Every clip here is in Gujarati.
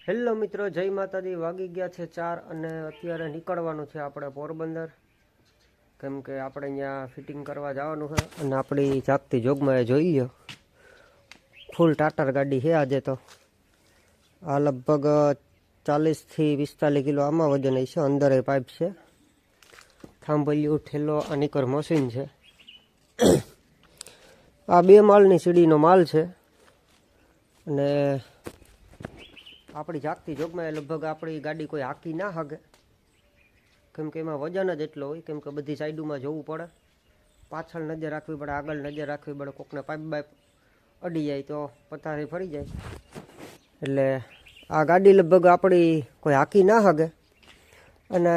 હેલો મિત્રો, જય માતાજી। વાગી ગયા છે 4 અને અત્યારે નીકળવાનું છે આપણે પોરબંદર, કેમ કે આપણે અહીંયા ફિટિંગ કરવા જવાનું છે। અને આપણી જાગતી જોગમાં જોઈ લો, ફૂલ ટાટર ગાડી છે આજે તો। આ લગભગ 40 થી 45 કિલો આમાં વજન હશે। અંદર એ પાઇપ છે, થાંભલિયું, ઠેલો, આનીકર મશીન છે। આ 2 માળની સીડીનો માલ છે અને આપણી જાગતી જોગમાં લગભગ આપણી ગાડી કોઈ હાકી ના હગે, કેમ કે એમાં વજન જ એટલો હોય। કેમ કે બધી સાઈડોમાં જોવું પડે, પાછળ નજર રાખવી પડે, આગળ નજર રાખવી પડે। કોકને પાઇપ બાઇપ અડી જાય તો પથારી ફરી જાય, એટલે આ ગાડી લગભગ આપણી કોઈ હાકી ના હગે। અને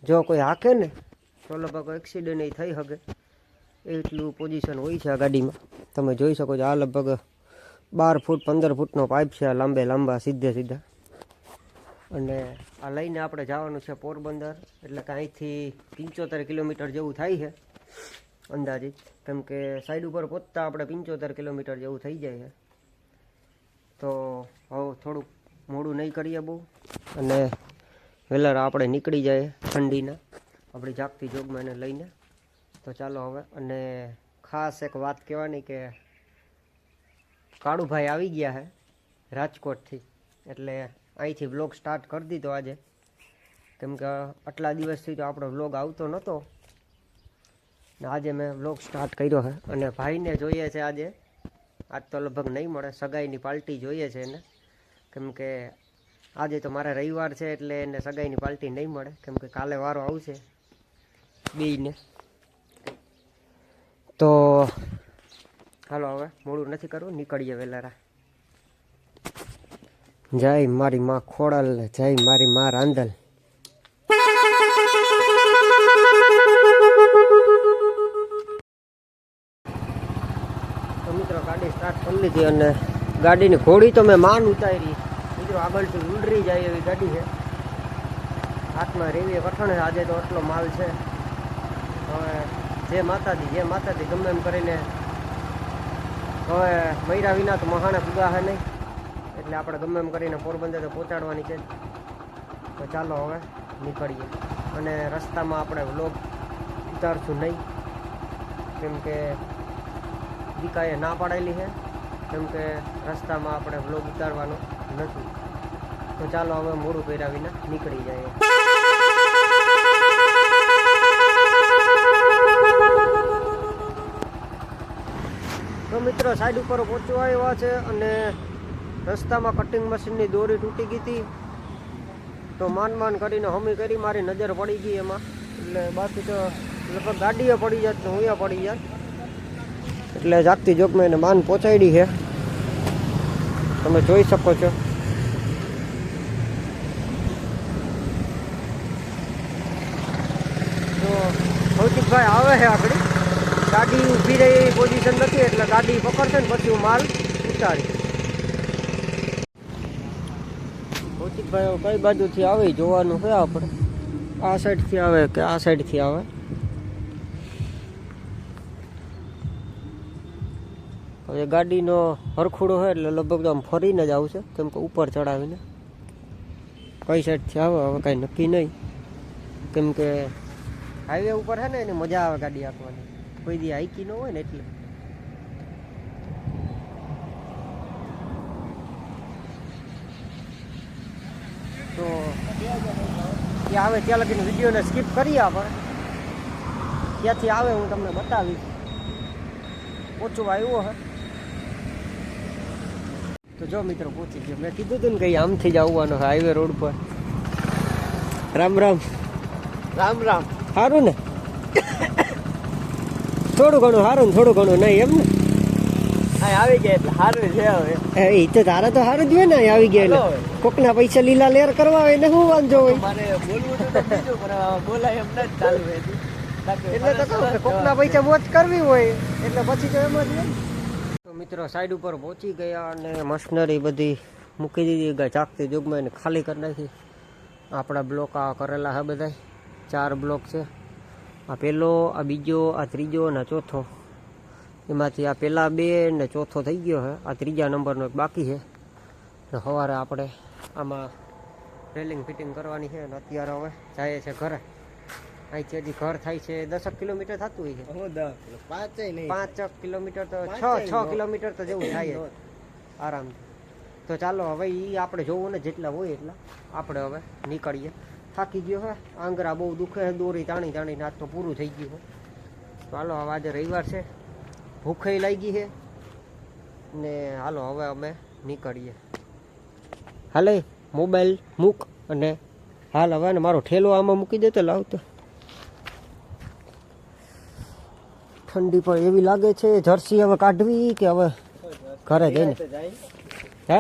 જો કોઈ હાકે ને તો લગભગ એક્સિડન્ટ થઈ શકે, એટલું પોઝિશન હોય છે આ ગાડીમાં। તમે જોઈ શકો છો, આ લગભગ 12 ફૂટ 15 ફૂટનો પાઇપ છે, આ લાંબા સીધે સીધા। અને આ લઈને આપણે જવાનું છે પોરબંદર, એટલે કે અહીંથી 75 કિલોમીટર જેવું થાય છે અંદાજિત, કેમ કે સાઈડ ઉપર પહોંચતા આપણે 75 કિલોમીટર જેવું થઈ જાય છે। તો હવે થોડુંક મોડું નહીં કરીએ બહુ, અને વહેલા આપણે નીકળી જાય ઠંડીના આપણી જાગતી જોગમાં એને લઈને। તો ચાલો હવે, અને ખાસ એક વાત કહેવાની કે કાળુભાઈ આવી ગયા છે રાજકોટથી, એટલે અહીંથી વ્લોગ સ્ટાર્ટ કરી દીધો આજે, કેમ કે આટલા દિવસથી તો આપણો વ્લોગ આવતો નહોતો ને આજે મેં વ્લોગ સ્ટાર્ટ કર્યો છે। અને ભાઈને જોઈએ છે આજે, આજ તો લગભગ નહીં મળે, સગાઈની પાર્ટી જોઈએ છે એને, કેમ કે આજે તો મારે રવિવાર છે એટલે એને સગાઈની પાર્ટી નહીં મળે, કેમ કે કાલે વારો આવશે બેયને। તો હાલો હવે મોડું નથી કરવું, નીકળીએ વહેલા। જય મારી માં ખોડલ, જય મારી માં રાંદલ। તો મિત્રો ગાડી સ્ટાર્ટ કરી લીધી, અને ગાડીની ઘોડી તો મેં માન ઉતારી મિત્રો, આગળથી ઉલરી જાય એવી ગાડી છે। હાથમાં રેવીએ કઠણ, આજે તો એટલો માલ છે। હવે જે માતાજી ગમે એમ કરીને હવે મૈરા વિના તો મહાણે પૂગા હે નહીં, એટલે આપણે ગમે એમ કરીને પોરબંદર તો પહોંચાડવાની છે। તો ચાલો હવે નીકળીએ, અને રસ્તામાં આપણે વ્લોગ ઉતારશું નહીં, કેમ કે દીકાએ ના પાડેલી છે, કેમ કે રસ્તામાં આપણે વ્લોગ ઉતારવાનો નથી। તો ચાલો હવે મોડું કર્યા વિના નીકળી જાય। તો મિત્રો સાઈડ ઉપર પહોંચવા આવ્યા છે, અને રસ્તામાં કટિંગ મશીનની દોરી તૂટી ગઈ હતી, તો માન કરીને હમી કરી, મારી નજર પડી ગઈ એમાં, એટલે બાકી તો લગભગ ગાડીએ પડી જાત ને હું પડી જાત, એટલે જાગતી જોગમાં એને માન પહોંચાડી છે, તમે જોઈ શકો છો। તો ભૌતિકભાઈ આવે છે આગળ, ગાડી ઊભી રહી એવી પોઝિશન નથી, એટલે ગાડી પકડશે ને પછી હું માલ ઉતારી। ભૌતિકભાઈ કઈ બાજુથી આવે જોવાનું છે આપણે, આ સાઈડથી આવે કે આ સાઈડથી આવે। હવે ગાડીનો હરખુડો હોય એટલે લગભગ આમ ફરીને જ આવશે, કેમ કે ઉપર ચડાવીને કઈ સાઈડથી આવે હવે કાંઈ નક્કી નહીં, કેમ કે હાઈવે ઉપર છે ને એની મજા આવે ગાડી હાંકવાની, કોઈ દી હાઈકી ન હોય ને એટલે। તો ત્યાં આવે ત્યાં લગીને વિડીયોને સ્કીપ કરીએ આપણે, ત્યાંથી આવે હું તમને બતાવીશ, પહોંચવા આવ્યો હે। તો જો મિત્રો પહોંચી ગયો, મેં કીધું હતું ને કે આમથી જ આવવાનો છે હાઈવે રોડ પર। રામ રામ સારું ને? થોડું ઘણું સારું ને થોડું ઘણું નહીં, એમ ને? આવી ગયા એટલે સારું છે। હવે એ તો તારા તો સારું જ હોય ને, આવી ગયા એટલે કોકના પૈસા લીલા લેર કરવા હોય ને શું વાંધો હોય? મારે બોલવું તો બીજું, પણ બોલાય એમ નથી ચાલુ, એટલે તો કહું કે કોકના પૈસા મોજ કરવી હોય એટલે પછી તો એમ જ ને। તો મિત્રો સાઈડ ઉપર પહોંચી ગયા, અને મશનરી બધી મૂકી દીધી જાગતી જોગમાં, એને ખાલી કરી નાખી। આપણા બ્લોક આ કરેલા છે બધા, 4 બ્લોક છે, આ પહેલો, આ બીજો, આ ત્રીજો અને આ ચોથો। એમાંથી આ પહેલા 2 ને ચોથો થઈ ગયો છે, આ ત્રીજા નંબરનો એક બાકી છે। સવારે આપણે આમાં રેલિંગ ફિટિંગ કરવાની છે અને અત્યારે હવે જાય છે ઘરે. અહીંથી હજી ઘર થાય છે 10 કિલોમીટર થતું હોય છે. હું 10 પાંચેય નહીં 5 કિલોમીટર તો પાંચેય 6 નો. કિલોમીટર તો જેવું થાય જ આરામથી. તો ચાલો હવે એ આપણે જોવું ને જેટલા હોય એટલા આપણે હવે નીકળીએ. થાકી ગયો હે, આંગરા બહુ દુખે છે, દોરી તાણી તાણીને આજ તો પૂરું થઈ ગયું છે. ચાલો હવે આજે રવિવાર છે, ભૂખે લાગી છે ને હાલો હવે અમે નીકળીએ. હાલે મોબાઈલ મૂક અને હાલ હવે ને મારો ઠેલો આમાં મૂકી દે તો લાવતો. ઠંડી પણ એવી લાગે છે. જર્સી હવે કાઢવી કે હવે ઘરે જઈને હે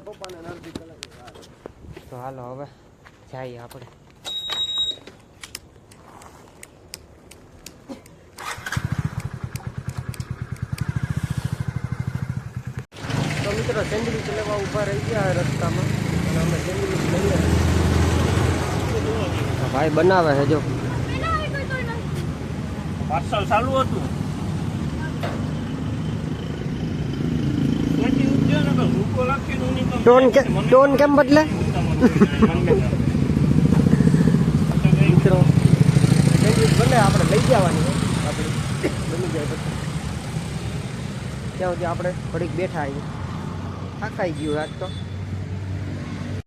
પપ્પાને નામથી કલાક તો હાલો હવે જઈએ આપણે. તો મિત્રો સેન્ડવિચ લેવા ઊભા રહી ગયા રસ્તામાં અને અમે સેન્ડવિચ લઈએ. ભાઈ બનાવે છે જો. પાર્સલ ચાલુ હતું ટોન કેમ બદલે મિત્રો સેન્ડવિચ બને આપણે લઈ જવાની હોય આપણી બની જાય પછી ત્યાં સુધી આપણે ઘડીક બેઠા આવીએ. થાકાઈ ગયું આજ તો.